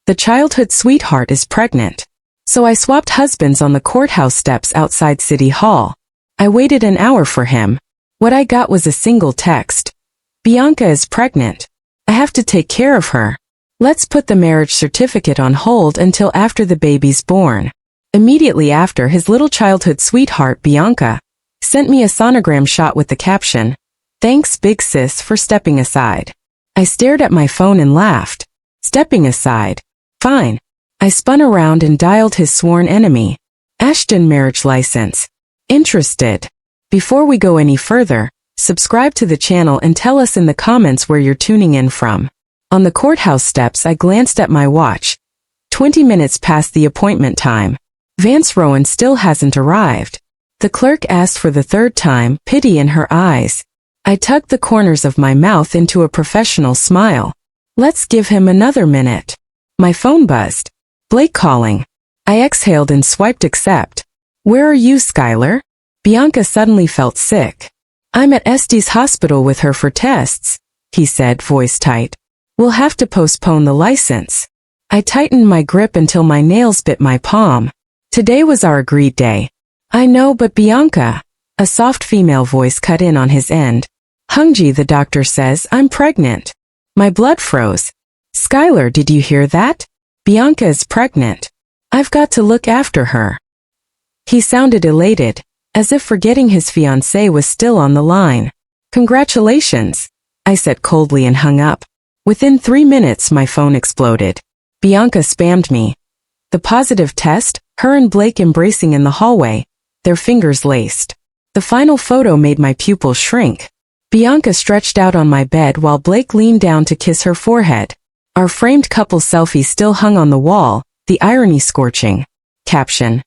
The childhood sweetheart is pregnant. So I swapped husbands on the courthouse steps outside City Hall. I waited an hour for him. What I got was a single text. Bianca is pregnant. I have to take care of her. Let's put the marriage certificate on hold until after the baby's born. Immediately after, his little childhood sweetheart, Bianca, sent me a sonogram shot with the caption, "Thanks, big sis, for stepping aside." I stared at my phone and laughed. Stepping aside. Fine. I spun around and dialed his sworn enemy. Ashton, marriage license. Interested? Before we go any further, subscribe to the channel and tell us in the comments where you're tuning in from. On the courthouse steps, I glanced at my watch. 20 minutes past the appointment time. Vance Rowan still hasn't arrived. The clerk asked for the third time, pity in her eyes. I tugged the corners of my mouth into a professional smile. Let's give him another minute. My phone buzzed. Blake calling. I exhaled and swiped accept. Where are you, Skylar? Bianca suddenly felt sick. I'm at Este's hospital with her for tests, he said, voice tight. We'll have to postpone the license. I tightened my grip until my nails bit my palm. Today was our agreed day. I know, but Bianca. A soft female voice cut in on his end. Hungji, the doctor says I'm pregnant. My blood froze. Skylar, did you hear that? Bianca is pregnant. I've got to look after her. He sounded elated, as if forgetting his fiancée was still on the line. Congratulations, I said coldly and hung up. Within 3 minutes my phone exploded. Bianca spammed me. The positive test, her and Blake embracing in the hallway, their fingers laced. The final photo made my pupils shrink. Bianca stretched out on my bed while Blake leaned down to kiss her forehead. Our framed couple selfie still hung on the wall, the irony scorching. Caption.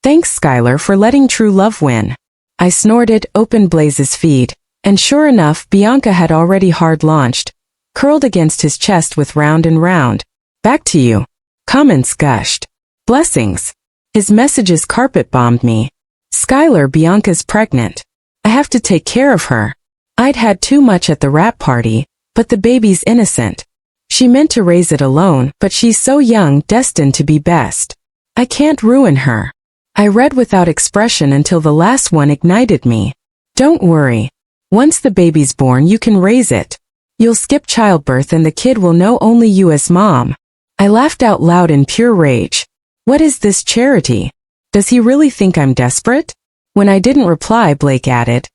Thanks, Skylar, for letting true love win. I snorted, opened Blaze's feed, and sure enough, Bianca had already hard launched, curled against his chest with round and round. Back to you. Comments gushed. Blessings. His messages carpet bombed me. Skylar, Bianca's pregnant. I have to take care of her. I'd had too much at the wrap party, but the baby's innocent. She meant to raise it alone, but she's so young, destined to be best. I can't ruin her. I read without expression until the last one ignited me. Don't worry. Once the baby's born, you can raise it. You'll skip childbirth and the kid will know only you as mom. I laughed out loud in pure rage. What is this charity? Does he really think I'm desperate? When I didn't reply, Blake added,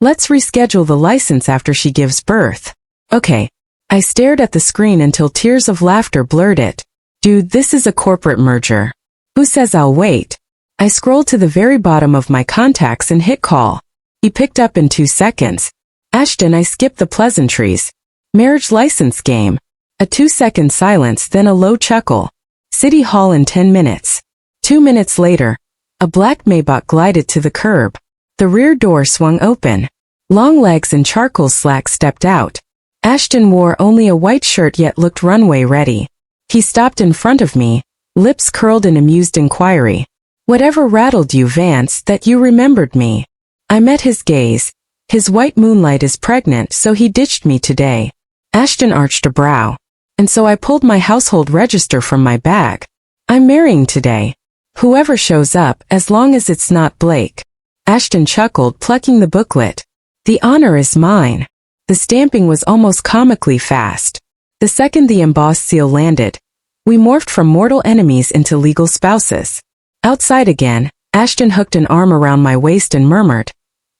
let's reschedule the license after she gives birth. Okay. I stared at the screen until tears of laughter blurred it. Dude, this is a corporate merger. Who says I'll wait? I scrolled to the very bottom of my contacts and hit call. He picked up in 2 seconds. Ashton, I skipped the pleasantries. Marriage license game. A 2-second silence, then a low chuckle. City Hall in 10 minutes. 2 minutes later, a black Maybach glided to the curb. The rear door swung open. Long legs and charcoal slacks stepped out. Ashton wore only a white shirt yet looked runway ready. He stopped in front of me, lips curled in amused inquiry. Whatever rattled you, Vance, that you remembered me? I met his gaze. His white moonlight is pregnant, so he ditched me today. Ashton arched a brow. And so I pulled my household register from my bag. I'm marrying today. Whoever shows up, as long as it's not Blake. Ashton chuckled, plucking the booklet. The honor is mine. The stamping was almost comically fast. The second the embossed seal landed, we morphed from mortal enemies into legal spouses. Outside again, Ashton hooked an arm around my waist and murmured,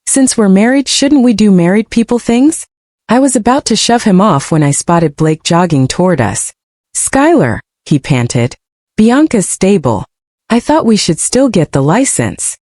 since we're married, shouldn't we do married people things? I was about to shove him off when I spotted Blake jogging toward us. Skylar, he panted. Bianca's stable. I thought we should still get the license.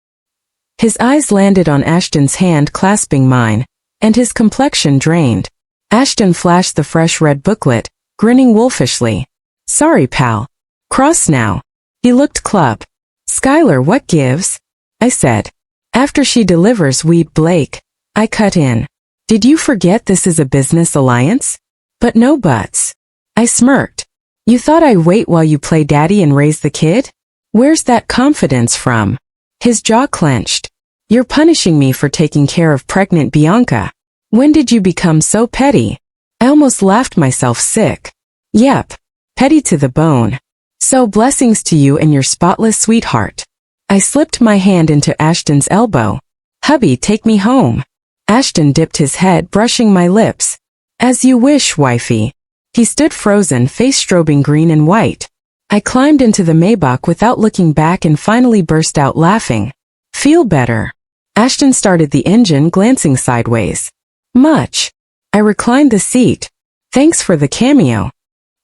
His eyes landed on Ashton's hand clasping mine, and his complexion drained. Ashton flashed the fresh red booklet, grinning wolfishly. Sorry, pal. Cross now. He looked club. Skylar, what gives? I said. After she delivers, Blake. I cut in. Did you forget this is a business alliance? But no buts. I smirked. You thought I'd wait while you play daddy and raise the kid? Where's that confidence from? His jaw clenched. You're punishing me for taking care of pregnant Bianca. When did you become so petty? I almost laughed myself sick. Yep. Petty to the bone. So blessings to you and your spotless sweetheart. I slipped my hand into Ashton's elbow. Hubby, take me home. Ashton dipped his head, brushing my lips. As you wish, wifey. He stood frozen, face strobing green and white. I climbed into the Maybach without looking back and finally burst out laughing. Feel better. Ashton started the engine, glancing sideways. Much. I reclined the seat. Thanks for the cameo.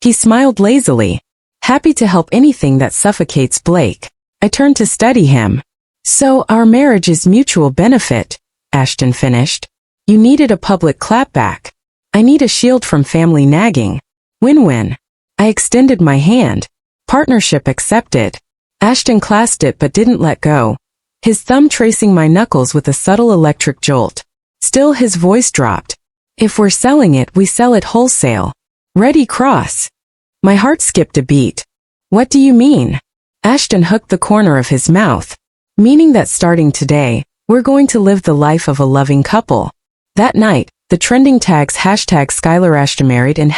He smiled lazily. Happy to help anything that suffocates Blake. I turned to study him. So our marriage is mutual benefit, Ashton finished. You needed a public clapback. I need a shield from family nagging. Win-win. I extended my hand. Partnership accepted. Ashton clasped it but didn't let go. His thumb tracing my knuckles with a subtle electric jolt. Still his voice dropped. If we're selling it, we sell it wholesale. Ready, cross. My heart skipped a beat. What do you mean? Ashton hooked the corner of his mouth. Meaning that starting today, we're going to live the life of a loving couple. That night, the trending tags #Skylar Ashton married and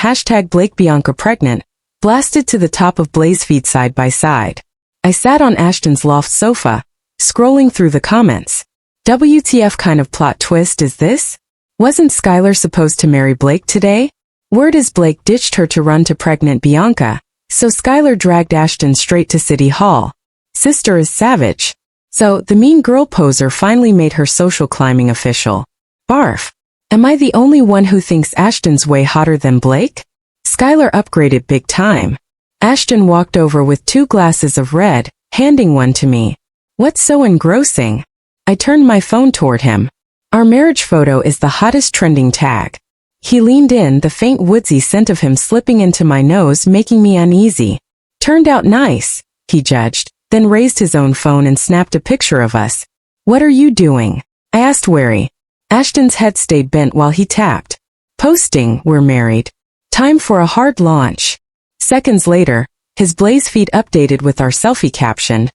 #Blake Bianca pregnant blasted to the top of Blaze feed side by side. I sat on Ashton's loft sofa, scrolling through the comments. WTF kind of plot twist is this? Wasn't Skylar supposed to marry Blake today? Word is Blake ditched her to run to pregnant Bianca, so Skylar dragged Ashton straight to City Hall. Sister is savage. So, the mean girl poser finally made her social climbing official. Barf. Am I the only one who thinks Ashton's way hotter than Blake? Skylar upgraded big time. Ashton walked over with 2 glasses of red, handing one to me. What's so engrossing? I turned my phone toward him. Our marriage photo is the hottest trending tag. He leaned in, the faint woodsy scent of him slipping into my nose making me uneasy. Turned out nice, he judged, then raised his own phone and snapped a picture of us. What are you doing? I asked wary. Ashton's head stayed bent while he tapped. Posting, we're married. Time for a hard launch. Seconds later, his Blaze feed updated with our selfie captioned,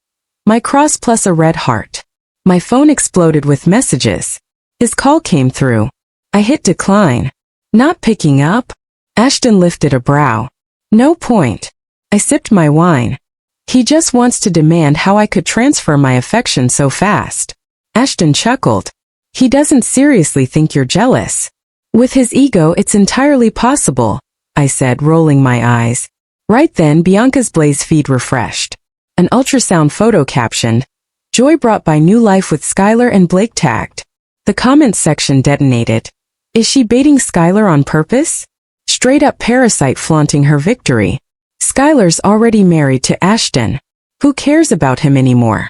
my cross plus a red heart. My phone exploded with messages. His call came through. I hit decline. Not picking up? Ashton lifted a brow. No point. I sipped my wine. He just wants to demand how I could transfer my affection so fast. Ashton chuckled. He doesn't seriously think you're jealous. With his ego, it's entirely possible, I said, rolling my eyes. Right then, Bianca's Blaze feed refreshed. An ultrasound photo captioned, joy brought by new life with Skylar and Blake tagged. The comments section detonated. Is she baiting Skylar on purpose? Straight up parasite flaunting her victory. Skylar's already married to Ashton. Who cares about him anymore?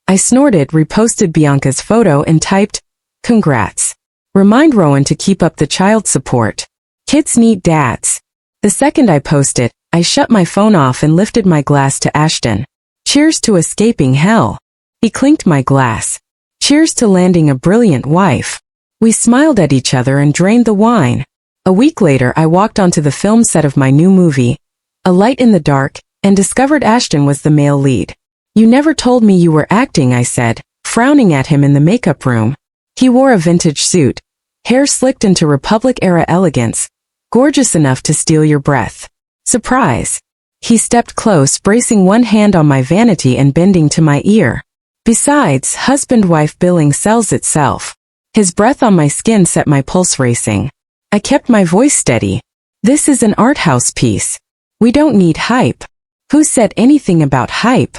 I snorted, reposted Bianca's photo and typed, congrats. Remind Rowan to keep up the child support. Kids need dads. The second I posted, I shut my phone off and lifted my glass to Ashton. Cheers to escaping hell. He clinked my glass. Cheers to landing a brilliant wife. We smiled at each other and drained the wine. A week later, I walked onto the film set of my new movie, A Light in the Dark, and discovered Ashton was the male lead. You never told me you were acting, I said, frowning at him in the makeup room. He wore a vintage suit, hair slicked into Republic-era elegance, gorgeous enough to steal your breath. Surprise. He stepped close, bracing one hand on my vanity and bending to my ear. Besides, husband-wife billing sells itself. His breath on my skin set my pulse racing. I kept my voice steady. This is an art house piece. We don't need hype. Who said anything about hype?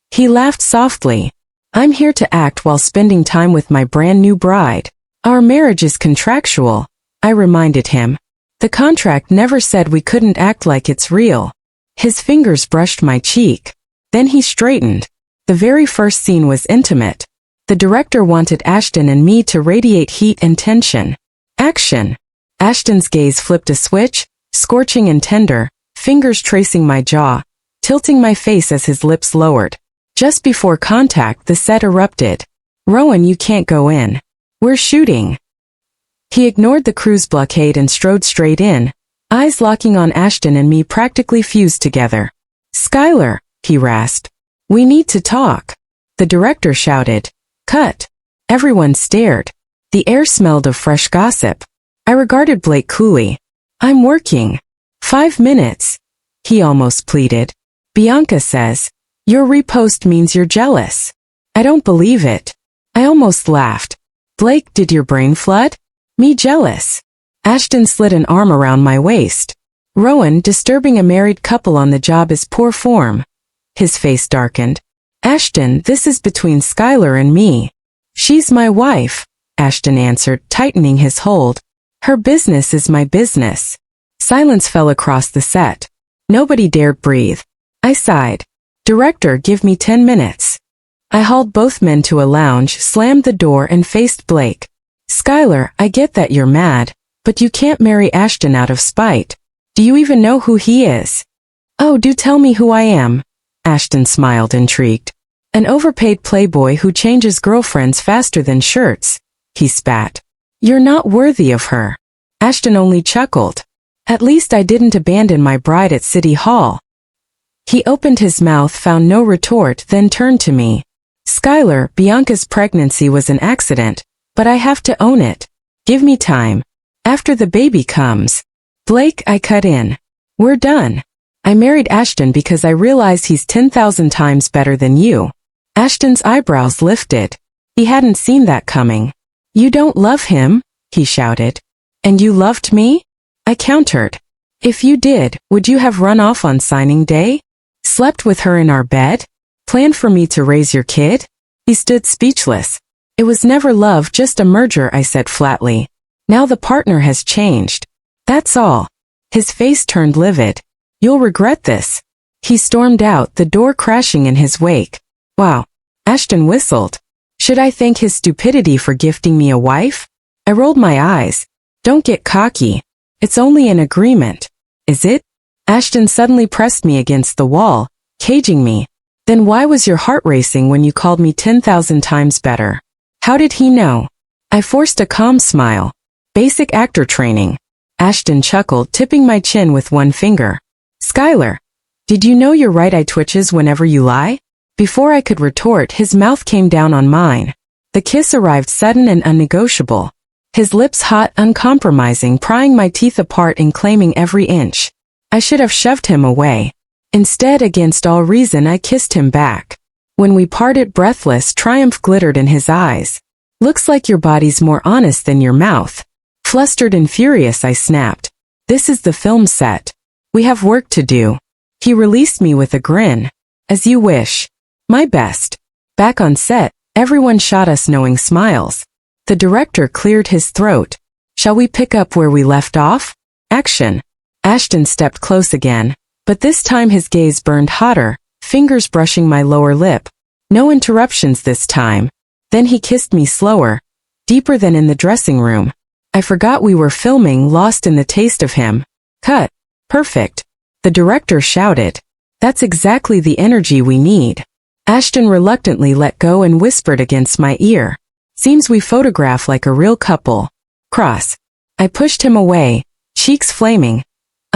He laughed softly. I'm here to act while spending time with my brand new bride. Our marriage is contractual, I reminded him. The contract never said we couldn't act like it's real. His fingers brushed my cheek. Then he straightened. The very first scene was intimate. The director wanted Ashton and me to radiate heat and tension. Action. Ashton's gaze flipped a switch, scorching and tender, fingers tracing my jaw, tilting my face as his lips lowered. Just before contact, the set erupted. Rowan, you can't go in. We're shooting. He ignored the crew's blockade and strode straight in, eyes locking on Ashton and me practically fused together. Skylar, he rasped. We need to talk. The director shouted. Cut. Everyone stared. The air smelled of fresh gossip. I regarded Blake coolly. I'm working. 5 minutes. He almost pleaded. Bianca says, your repost means you're jealous. I don't believe it. I almost laughed. Blake, did your brain flood? Me jealous. Ashton slid an arm around my waist. Rowan, disturbing a married couple on the job is poor form. His face darkened. Ashton, this is between Skylar and me. She's my wife, Ashton answered, tightening his hold. Her business is my business. Silence fell across the set. Nobody dared breathe. I sighed. Director, give me 10 minutes. I hauled both men to a lounge, slammed the door and faced Blake. Skylar, I get that you're mad, but you can't marry Ashton out of spite. Do you even know who he is? Oh, do tell me who I am. Ashton smiled, intrigued. An overpaid playboy who changes girlfriends faster than shirts. He spat. You're not worthy of her. Ashton only chuckled. At least I didn't abandon my bride at City Hall. He opened his mouth, found no retort, then turned to me. Skylar, Bianca's pregnancy was an accident, but I have to own it. Give me time. After the baby comes. Blake, I cut in. We're done. I married Ashton because I realize he's 10,000 times better than you. Ashton's eyebrows lifted. He hadn't seen that coming. You don't love him, he shouted. And you loved me? I countered. If you did, would you have run off on signing day? Slept with her in our bed? Planned for me to raise your kid? He stood speechless. It was never love, just a merger, I said flatly. Now the partner has changed. That's all. His face turned livid. You'll regret this. He stormed out, the door crashing in his wake. Wow. Ashton whistled. Should I thank his stupidity for gifting me a wife? I rolled my eyes. Don't get cocky. It's only an agreement. Is it? Ashton suddenly pressed me against the wall, caging me. Then why was your heart racing when you called me 10,000 times better? How did he know? I forced a calm smile. Basic actor training. Ashton chuckled, tipping my chin with one finger. Skylar, did you know your right eye twitches whenever you lie? Before I could retort, his mouth came down on mine. The kiss arrived sudden and unnegotiable. His lips hot, uncompromising, prying my teeth apart and claiming every inch. I should have shoved him away. Instead, against all reason, I kissed him back. When we parted, breathless, triumph glittered in his eyes. Looks like your body's more honest than your mouth. Flustered and furious, I snapped. This is the film set. We have work to do. He released me with a grin. As you wish. My best. Back on set, everyone shot us knowing smiles. The director cleared his throat. Shall we pick up where we left off? Action. Ashton stepped close again, but this time his gaze burned hotter, fingers brushing my lower lip. No interruptions this time. Then he kissed me slower, deeper than in the dressing room. I forgot we were filming, lost in the taste of him. Cut. Perfect. The director shouted. That's exactly the energy we need. Ashton reluctantly let go and whispered against my ear. Seems we photograph like a real couple. Cross. I pushed him away, cheeks flaming.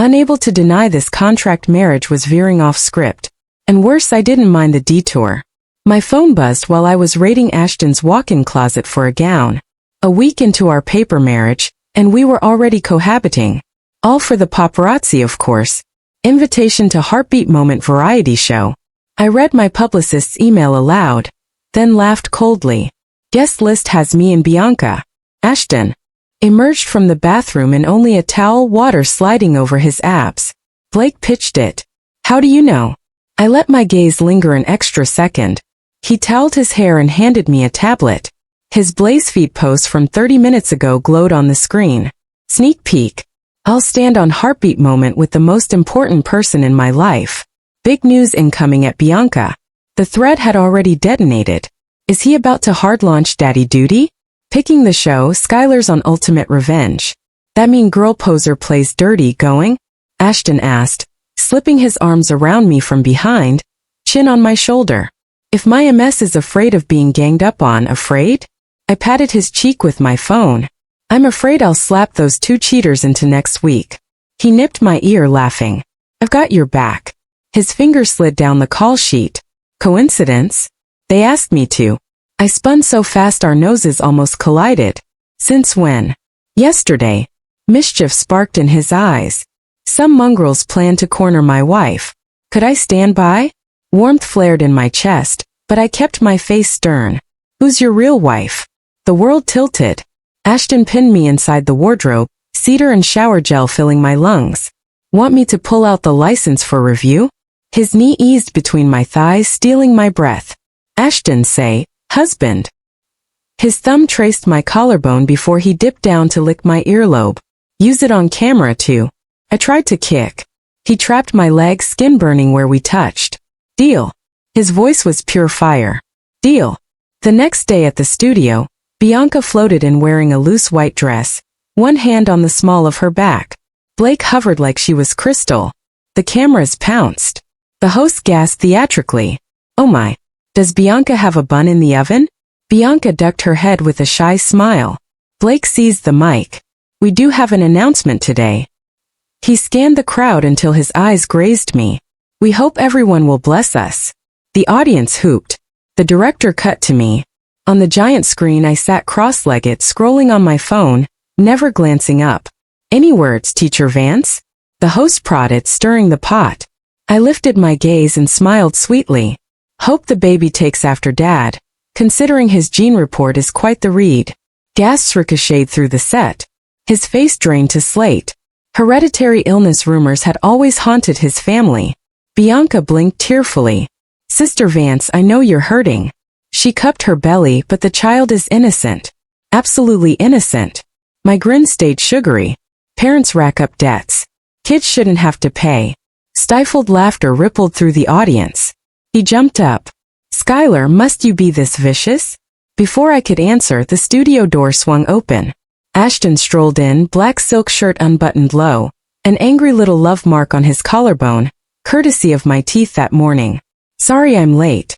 Unable to deny this contract marriage was veering off script. And worse, I didn't mind the detour. My phone buzzed while I was raiding Ashton's walk-in closet for a gown. A week into our paper marriage, and we were already cohabiting. All for the paparazzi, of course. Invitation to Heartbeat Moment variety show. I read my publicist's email aloud, then laughed coldly. Guest list has me and Bianca. Ashton emerged from the bathroom in only a towel, water sliding over his abs. Blake pitched it. How do you know? I let my gaze linger an extra second. He toweled his hair and handed me a tablet. His BlazeFeed post from 30 minutes ago glowed on the screen. Sneak peek. I'll stand on Heartbeat Moment with the most important person in my life. Big news incoming at Bianca. The thread had already detonated. Is he about to hard launch Daddy Duty? Picking the show, Skylar's on ultimate revenge. That mean girl poser plays dirty going? Ashton asked, slipping his arms around me from behind, chin on my shoulder. If my MS is afraid of being ganged up on, afraid? I patted his cheek with my phone. I'm afraid I'll slap those two cheaters into next week. He nipped my ear, laughing. I've got your back. His finger slid down the call sheet. Coincidence? They asked me to. I spun so fast our noses almost collided. Since when? Yesterday. Mischief sparked in his eyes. Some mongrels plan to corner my wife. Could I stand by? Warmth flared in my chest, but I kept my face stern. Who's your real wife? The world tilted. Ashton pinned me inside the wardrobe, cedar and shower gel filling my lungs. Want me to pull out the license for review? His knee eased between my thighs, stealing my breath. Ashton, say, husband. His thumb traced my collarbone before he dipped down to lick my earlobe. Use it on camera too. I tried to kick. He trapped my leg, skin burning where we touched. Deal. His voice was pure fire. Deal. The next day at the studio, Bianca floated in wearing a loose white dress, one hand on the small of her back. Blake hovered like she was crystal. The cameras pounced. The host gasped theatrically. Oh my. Does Bianca have a bun in the oven? Bianca ducked her head with a shy smile. Blake seized the mic. We do have an announcement today. He scanned the crowd until his eyes grazed me. We hope everyone will bless us. The audience hooped. The director cut to me. On the giant screen I sat cross-legged, scrolling on my phone, never glancing up. Any words, Teacher Vance? The host prodded, stirring the pot. I lifted my gaze and smiled sweetly. Hope the baby takes after Dad, considering his gene report is quite the read. Gasps ricocheted through the set. His face drained to slate. Hereditary illness rumors had always haunted his family. Bianca blinked tearfully. Sister Vance, I know you're hurting. She cupped her belly, but the child is innocent. Absolutely innocent. My grin stayed sugary. Parents rack up debts. Kids shouldn't have to pay. Stifled laughter rippled through the audience. He jumped up. Skylar, must you be this vicious? Before I could answer, the studio door swung open. Ashton strolled in, black silk shirt unbuttoned low, an angry little love mark on his collarbone, courtesy of my teeth that morning. Sorry I'm late.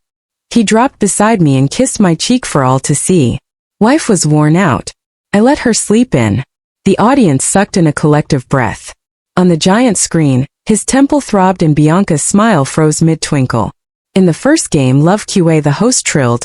He dropped beside me and kissed my cheek for all to see. Wife was worn out. I let her sleep in. The audience sucked in a collective breath. On the giant screen, his temple throbbed and Bianca's smile froze mid-twinkle. In the first game, Love QA, the host trilled,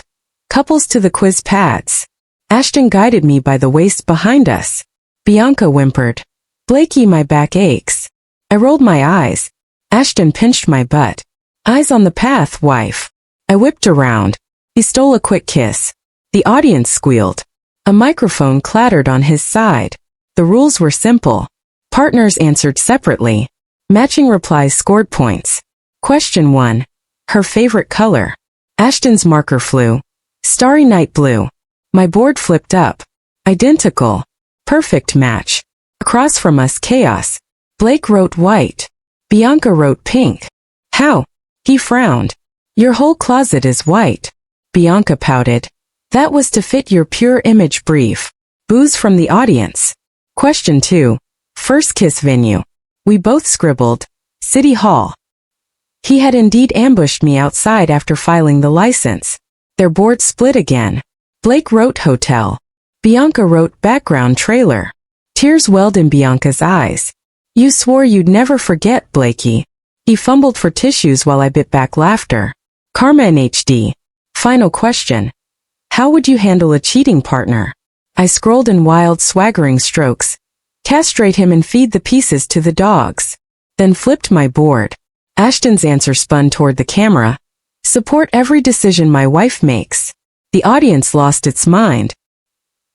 couples to the quiz pads. Ashton guided me by the waist behind us. Bianca whimpered. Blakey, my back aches. I rolled my eyes. Ashton pinched my butt. Eyes on the path, wife. I whipped around. He stole a quick kiss. The audience squealed. A microphone clattered on his side. The rules were simple. Partners answered separately. Matching replies scored points. Question 1. Her favorite color. Ashton's marker flew. Starry night blue. My board flipped up. Identical. Perfect match. Across from us, chaos. Blake wrote white. Bianca wrote pink. How? He frowned. Your whole closet is white. Bianca pouted. That was to fit your pure image brief. Boos from the audience. Question 2. First kiss venue. We both scribbled. City Hall. He had indeed ambushed me outside after filing the license. Their board split again. Blake wrote hotel. Bianca wrote background trailer. Tears welled in Bianca's eyes. You swore you'd never forget, Blakey. He fumbled for tissues while I bit back laughter. Karma in HD. Final question. How would you handle a cheating partner? I scrolled in wild, swaggering strokes. Castrate him and feed the pieces to the dogs. Then flipped my board. Ashton's answer spun toward the camera. Support every decision my wife makes. The audience lost its mind.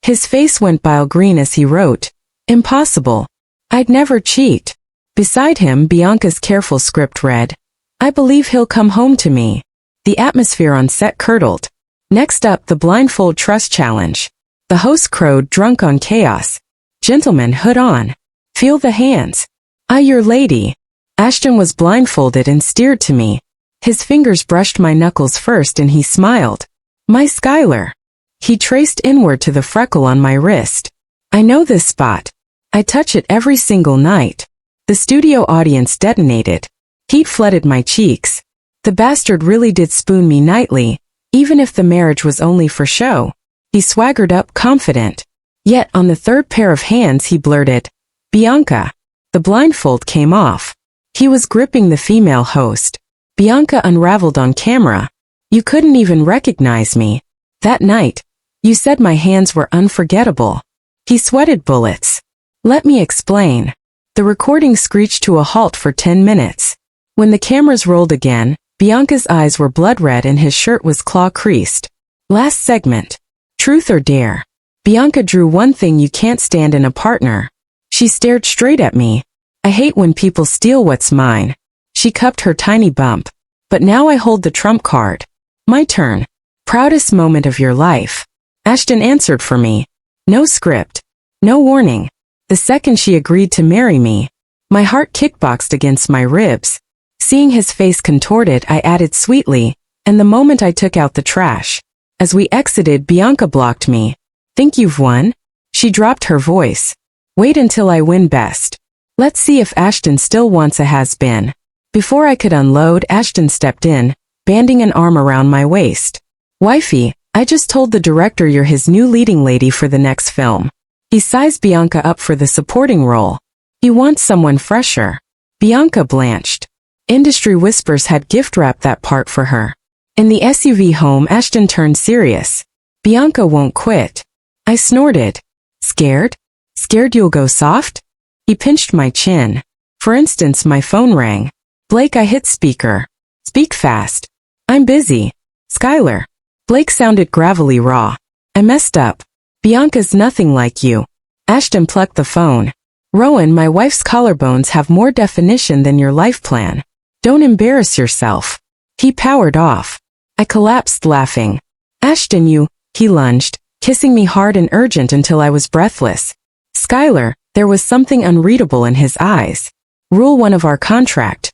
His face went bile green as he wrote. Impossible. I'd never cheat. Beside him, Bianca's careful script read. I believe he'll come home to me. The atmosphere on set curdled. Next up, the blindfold trust challenge. The host crowed, drunk on chaos. Gentlemen, hood on. Feel the hands. Your lady. Ashton was blindfolded and steered to me. His fingers brushed my knuckles first and he smiled. My Skylar. He traced inward to the freckle on my wrist. I know this spot. I touch it every single night. The studio audience detonated. Heat flooded my cheeks. The bastard really did spoon me nightly, even if the marriage was only for show. He swaggered up confident. Yet on the third pair of hands he blurted, Bianca. The blindfold came off. He was gripping the female host. Bianca unraveled on camera. You couldn't even recognize me. That night, you said my hands were unforgettable. He sweated bullets. Let me explain. The recording screeched to a halt for 10 minutes. When the cameras rolled again, Bianca's eyes were blood red and his shirt was claw-creased. Last segment. Truth or dare? Bianca drew one thing you can't stand in a partner. She stared straight at me. I hate when people steal what's mine. She cupped her tiny bump. But now I hold the trump card. My turn. Proudest moment of your life. Ashton answered for me. No script. No warning. The second she agreed to marry me, my heart kickboxed against my ribs. Seeing his face contorted, I added sweetly, and the moment I took out the trash. As we exited, Bianca blocked me. Think you've won? She dropped her voice. Wait until I win best. Let's see if Ashton still wants a has-been. Before I could unload, Ashton stepped in, banding an arm around my waist. Wifey, I just told the director you're his new leading lady for the next film. He sized Bianca up for the supporting role. He wants someone fresher. Bianca blanched. Industry whispers had gift-wrapped that part for her. In the SUV home, Ashton turned serious. Bianca won't quit. I snorted. Scared? Scared you'll go soft? He pinched my chin. For instance, my phone rang. Blake, I hit speaker. Speak fast. I'm busy. Skylar. Blake sounded gravelly raw. I messed up. Bianca's nothing like you. Ashton plucked the phone. Rowan, my wife's collarbones have more definition than your life plan. Don't embarrass yourself. He powered off. I collapsed laughing. Ashton, you, he lunged, kissing me hard and urgent until I was breathless. Skylar, there was something unreadable in his eyes. Rule 1 of our contract.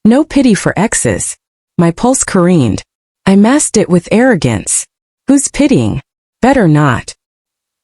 No pity for exes. My pulse careened. I masked it with arrogance. Who's pitying? Better not.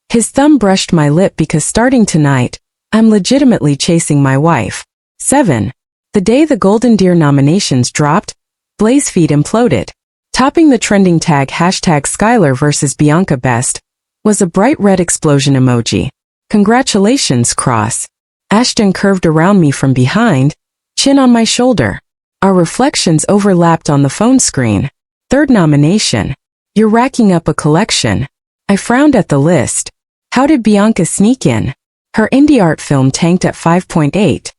His thumb brushed my lip because starting tonight, I'm legitimately chasing my wife. 7. The day the Golden Deer nominations dropped, Blaze feed imploded. Topping the trending tag #Skylar versus Bianca Best was a bright red explosion emoji. Congratulations, Cross. Ashton curved around me from behind, chin on my shoulder. Our reflections overlapped on the phone screen. 3rd nomination. You're racking up a collection. I frowned at the list. How did Bianca sneak in? Her indie art film tanked at 5.8.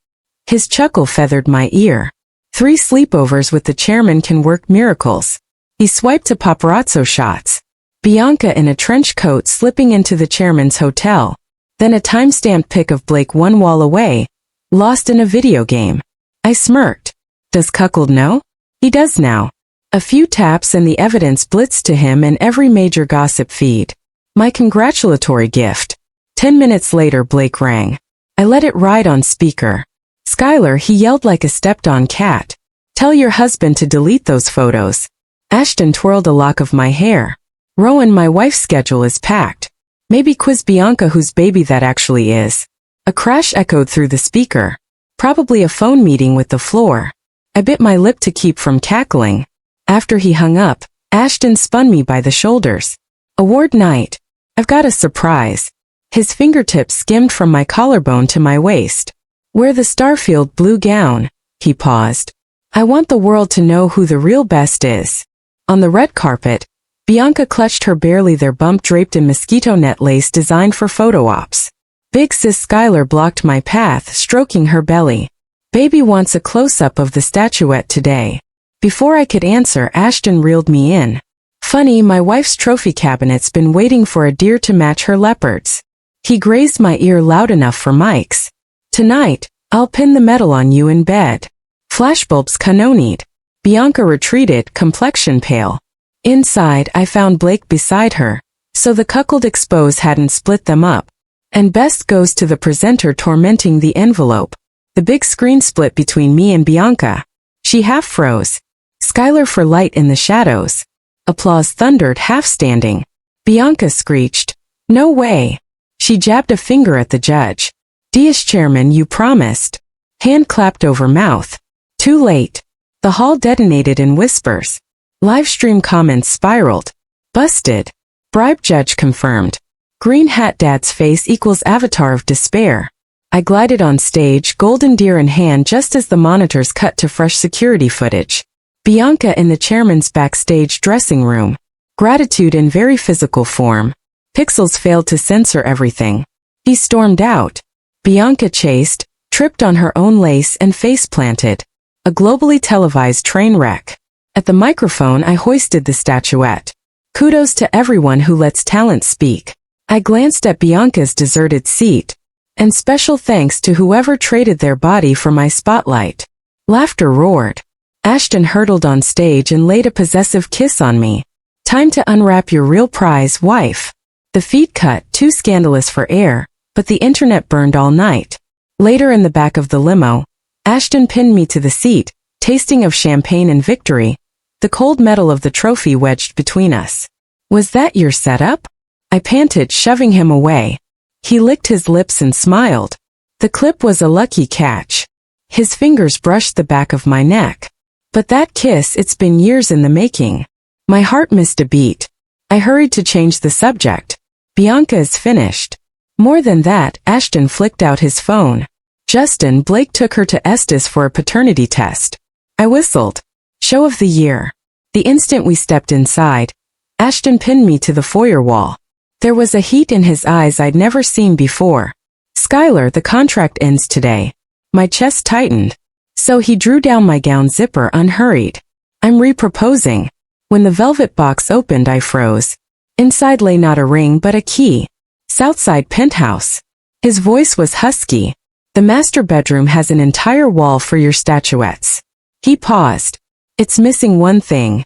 His chuckle feathered my ear. 3 sleepovers with the chairman can work miracles. He swiped to paparazzo shots. Bianca in a trench coat slipping into the chairman's hotel. Then a time-stamped pic of Blake one wall away, lost in a video game. I smirked. Does Cuckold know? He does now. A few taps and the evidence blitzed to him in every major gossip feed. My congratulatory gift. 10 minutes later, Blake rang. I let it ride on speaker. Skylar, he yelled like a stepped-on cat. Tell your husband to delete those photos. Ashton twirled a lock of my hair. Rowan, my wife's schedule is packed. Maybe quiz Bianca whose baby that actually is. A crash echoed through the speaker. Probably a phone meeting with the floor. I bit my lip to keep from cackling. After he hung up, Ashton spun me by the shoulders. Award night. I've got a surprise. His fingertips skimmed from my collarbone to my waist. Wear the Starfield blue gown. He paused. I want the world to know who the real best is. On the red carpet, Bianca clutched her barely there bump draped in mosquito net lace designed for photo ops. Big sis Skylar blocked my path, stroking her belly. Baby wants a close-up of the statuette today. Before I could answer, Ashton reeled me in. Funny, my wife's trophy cabinet's been waiting for a deer to match her leopards. He grazed my ear loud enough for mics. Tonight, I'll pin the medal on you in bed. Flashbulbs canonied. Bianca retreated, complexion pale. Inside, I found Blake beside her, so the cuckold expose hadn't split them up. And best goes to the presenter tormenting the envelope. The big screen split between me and Bianca. She half froze. Skylar for light in the shadows. Applause thundered, half standing. Bianca screeched. No way. She jabbed a finger at the judge. Dias chairman, you promised. Hand clapped over mouth. Too late. The hall detonated in whispers. Livestream comments spiraled. Busted. Bribe judge confirmed. Green hat dad's face equals avatar of despair. I glided on stage, golden deer in hand just as the monitors cut to fresh security footage. Bianca in the chairman's backstage dressing room. Gratitude in very physical form. Pixels failed to censor everything. He stormed out. Bianca chased, tripped on her own lace and face planted. a globally televised train wreck. At the microphone I hoisted the statuette. Kudos to everyone who lets talent speak. I glanced at Bianca's deserted seat. And special thanks to whoever traded their body for my spotlight. Laughter roared. Ashton hurtled on stage and laid a possessive kiss on me. Time to unwrap your real prize, wife. The feed cut, too scandalous for air, but the internet burned all night. Later in the back of the limo, Ashton pinned me to the seat, tasting of champagne and victory, the cold metal of the trophy wedged between us. Was that your setup? I panted, shoving him away. He licked his lips and smiled. The clip was a lucky catch. His fingers brushed the back of my neck. But that kiss, it's been years in the making. My heart missed a beat. I hurried to change the subject. Bianca is finished. More than that, Ashton flicked out his phone. Justin, Blake took her to Estes for a paternity test. I whistled. Show of the year. The instant we stepped inside, Ashton pinned me to the foyer wall. There was a heat in his eyes I'd never seen before. Skylar, the contract ends today. My chest tightened. So he drew down my gown zipper unhurried. I'm re-proposing. When the velvet box opened I froze. Inside lay not a ring but a key. Southside penthouse. His voice was husky. The master bedroom has an entire wall for your statuettes. He paused. It's missing one thing.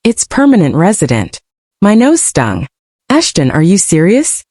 It's permanent resident. My nose stung. Ashton, are you serious?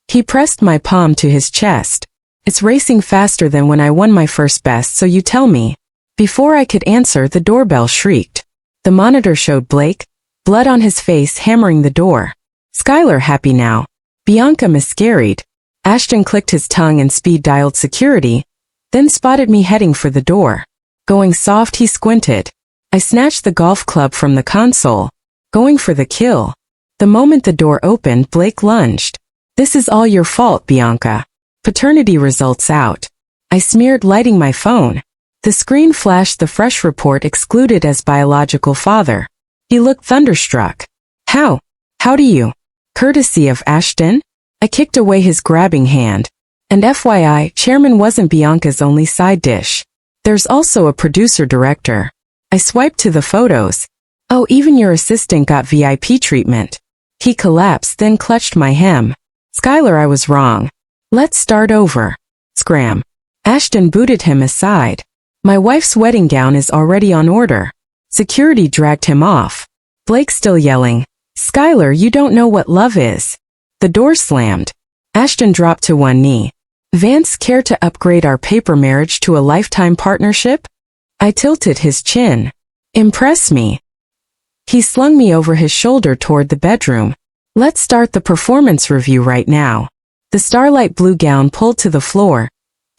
He pressed my palm to his chest. It's racing faster than when I won my first best, so you tell me. Before I could answer, the doorbell shrieked. The monitor showed Blake, blood on his face, hammering the door. Skylar happy now. Bianca miscarried. Ashton clicked his tongue and speed-dialed security, then spotted me heading for the door. Going soft, he squinted. I snatched the golf club from the console, going for the kill. The moment the door opened, Blake lunged. This is all your fault, Bianca. Paternity results out. I smeared, lighting my phone. The screen flashed the fresh report, excluded as biological father. He looked thunderstruck. How? How do you? Courtesy of Ashton? I kicked away his grabbing hand. And FYI, Chairman wasn't Bianca's only side dish. There's also a producer-director. I swiped to the photos. Oh, even your assistant got VIP treatment. He collapsed, then clutched my hem. Skylar, I was wrong. Let's start over. Scram. Ashton booted him aside. My wife's wedding gown is already on order. Security dragged him off. Blake still yelling. Skylar, you don't know what love is. The door slammed. Ashton dropped to one knee. Vance, care to upgrade our paper marriage to a lifetime partnership? I tilted his chin. Impress me. He slung me over his shoulder toward the bedroom. Let's start the performance review right now. The starlight blue gown pulled to the floor,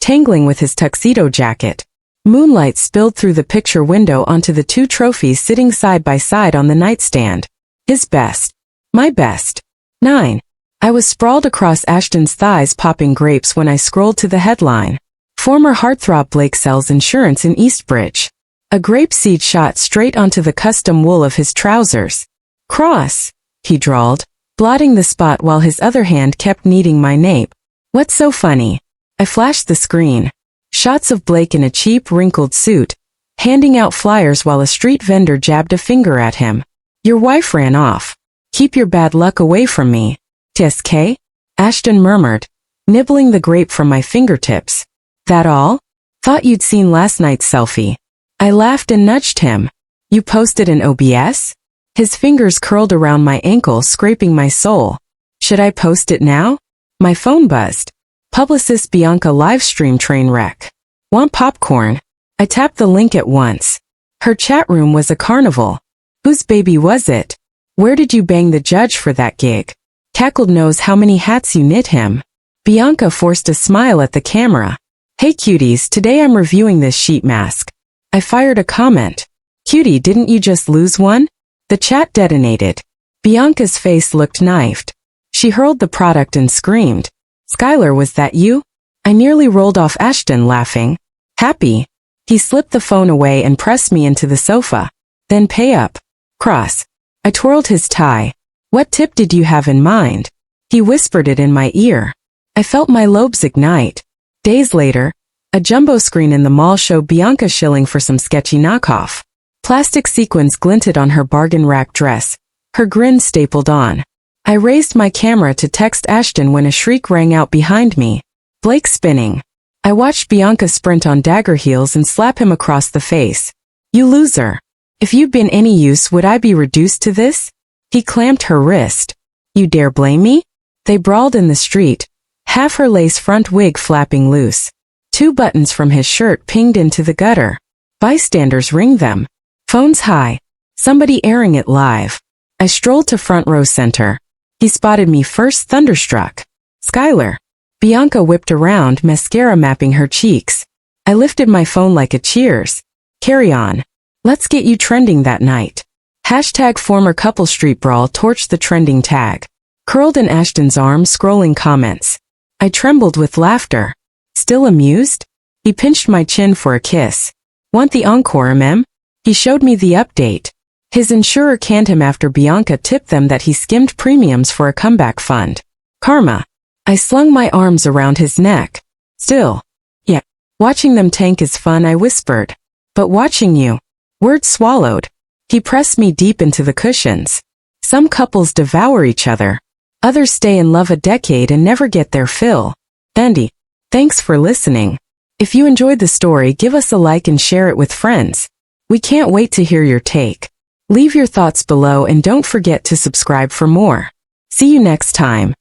tangling with his tuxedo jacket. Moonlight spilled through the picture window onto the two trophies sitting side by side on the nightstand. His best. My best. 9. I was sprawled across Ashton's thighs, popping grapes when I scrolled to the headline. Former heartthrob Blake sells insurance in Eastbridge. A grape seed shot straight onto the custom wool of his trousers. Cross, he drawled, blotting the spot while his other hand kept kneading my nape. What's so funny? I flashed the screen. Shots of Blake in a cheap, wrinkled suit, handing out flyers while a street vendor jabbed a finger at him. Your wife ran off. Keep your bad luck away from me. TSK? Ashton murmured, nibbling the grape from my fingertips. That all? Thought you'd seen last night's selfie. I laughed and nudged him. You posted an OBS? His fingers curled around my ankle, scraping my soul. Should I post it now? My phone buzzed. Publicist Bianca livestream train wreck. Want popcorn? I tapped the link at once. Her chat room was a carnival. Whose baby was it? Where did you bang the judge for that gig? Cackled knows how many hats you knit him. Bianca forced a smile at the camera. Hey cuties, today I'm reviewing this sheet mask. I fired a comment. Cutie, didn't you just lose one? The chat detonated. Bianca's face looked knifed. She hurled the product and screamed. Skylar, was that you? I nearly rolled off Ashton, laughing. Happy. He slipped the phone away and pressed me into the sofa. Then pay up. Cross. I twirled his tie. What tip did you have in mind? He whispered it in my ear. I felt my lobes ignite. Days later, A jumbo screen in the mall showed Bianca shilling for some sketchy knockoff. Plastic sequins glinted on her bargain rack dress, her grin stapled on. I raised my camera to text Ashton when a shriek rang out behind me. Blake spinning. I watched Bianca sprint on dagger heels and slap him across the face. You loser. If you'd been any use, would I be reduced to this? He clamped her wrist. You dare blame me? They brawled in the street, half her lace front wig flapping loose. 2 buttons from his shirt pinged into the gutter. Bystanders ring them. Phones high. Somebody airing it live. I strolled to front row center. He spotted me first, thunderstruck. Skylar. Bianca whipped around, mascara mapping her cheeks. I lifted my phone like a cheers. Carry on. Let's get you trending that night. Hashtag former couple street brawl torched the trending tag. Curled in Ashton's arms, scrolling comments. I trembled with laughter. Still amused? He pinched my chin for a kiss. Want the encore, He showed me the update. His insurer canned him after Bianca tipped them that he skimmed premiums for a comeback fund. Karma. I slung my arms around his neck. Still. Yeah. Watching them tank is fun, I whispered. But watching you. Words swallowed. He pressed me deep into the cushions. Some couples devour each other. Others stay in love a decade and never get their fill. Andy. Thanks for listening. If you enjoyed the story, give us a like and share it with friends. We can't wait to hear your take. Leave your thoughts below and don't forget to subscribe for more. See you next time.